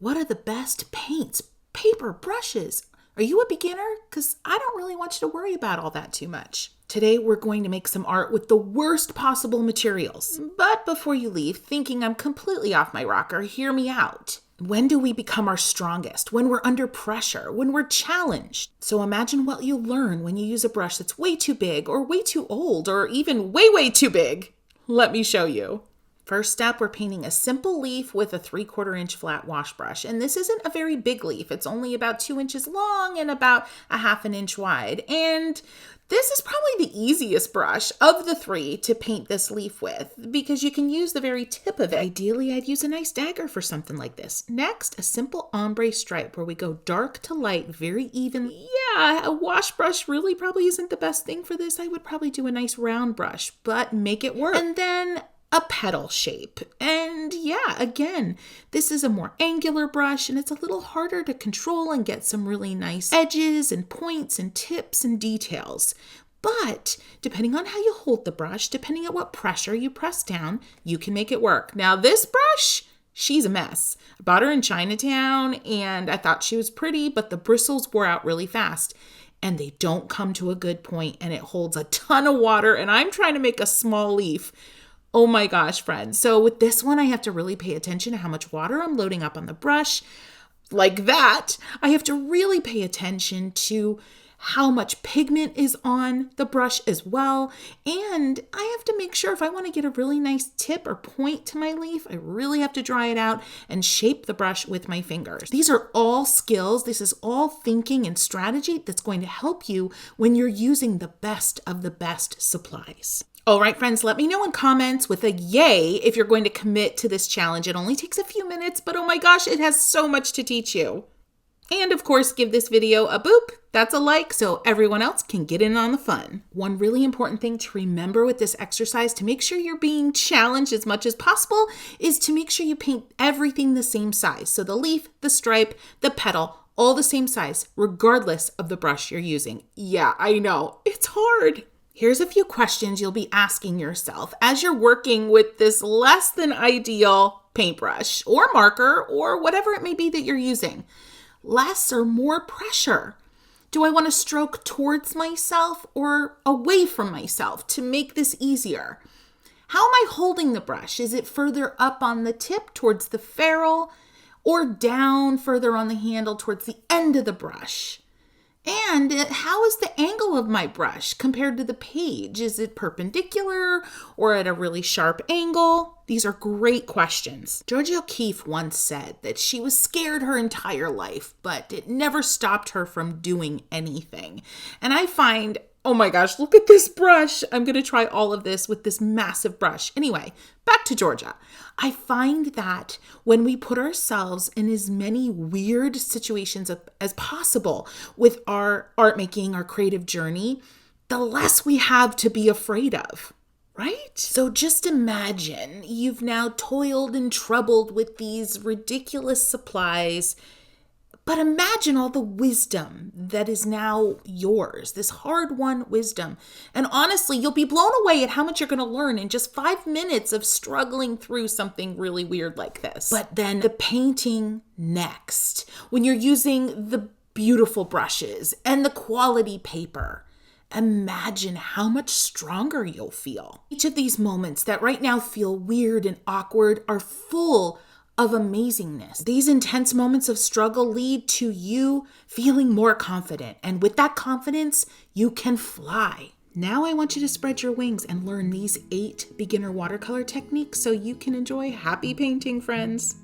What are the best paints, paper, brushes? Are you a beginner? Because I don't really want you to worry about all that too much. Today, we're going to make some art with the worst possible materials. But before you leave thinking I'm completely off my rocker, hear me out. When do we become our strongest? When we're under pressure, when we're challenged. So imagine what you'll learn when you use a brush that's way too big or way too old or even way, way too big. Let me show you. First step, we're painting a simple leaf with a 3/4 inch flat wash brush. And this isn't a very big leaf. It's only about 2 inches long and about a 1/2 inch wide. And this is probably the easiest brush of the 3 to paint this leaf with because you can use the very tip of it. Ideally, I'd use a nice dagger for something like this. Next, a simple ombre stripe where we go dark to light very evenly. Yeah, a wash brush really probably isn't the best thing for this. I would probably do a nice round brush, but make it work. And then a petal shape. And yeah, again, this is a more angular brush and it's a little harder to control and get some really nice edges and points and tips and details. But depending on how you hold the brush, depending on what pressure you press down, you can make it work. Now this brush, she's a mess. I bought her in Chinatown and I thought she was pretty, but the bristles wore out really fast. And they don't come to a good point and it holds a ton of water and I'm trying to make a small leaf. Oh my gosh, friends. So with this one, I have to really pay attention to how much water I'm loading up on the brush. Like that, I have to really pay attention to how much pigment is on the brush as well. And I have to make sure if I want to get a really nice tip or point to my leaf, I really have to dry it out and shape the brush with my fingers. These are all skills. This is all thinking and strategy that's going to help you when you're using the best of the best supplies. All right, friends, let me know in comments with a yay if you're going to commit to this challenge. It only takes a few minutes, but oh my gosh, it has so much to teach you. And of course, give this video a boop. That's a like so everyone else can get in on the fun. One really important thing to remember with this exercise to make sure you're being challenged as much as possible is to make sure you paint everything the same size. So the leaf, the stripe, the petal, all the same size, regardless of the brush you're using. Yeah, I know, it's hard. Here's a few questions you'll be asking yourself as you're working with this less than ideal paintbrush or marker or whatever it may be that you're using. Less or more pressure? Do I want to stroke towards myself or away from myself to make this easier? How am I holding the brush? Is it further up on the tip towards the ferrule or down further on the handle towards the end of the brush? And how is the angle of my brush compared to the page? Is it perpendicular or at a really sharp angle? These are great questions. Georgia O'Keeffe once said that she was scared her entire life, but it never stopped her from doing anything. And I find, oh my gosh, look at this brush. I'm going to try all of this with this massive brush. Anyway, back to Georgia. I find that when we put ourselves in as many weird situations as possible with our art making, our creative journey, the less we have to be afraid of, right? So just imagine you've now toiled and troubled with these ridiculous supplies. But imagine all the wisdom that is now yours, this hard-won wisdom. And honestly, you'll be blown away at how much you're going to learn in just 5 minutes of struggling through something really weird like this. But then the painting next, when you're using the beautiful brushes and the quality paper, imagine how much stronger you'll feel. Each of these moments that right now feel weird and awkward are full of amazingness. These intense moments of struggle lead to you feeling more confident. And with that confidence, you can fly. Now I want you to spread your wings and learn these 8 beginner watercolor techniques so you can enjoy happy painting, friends.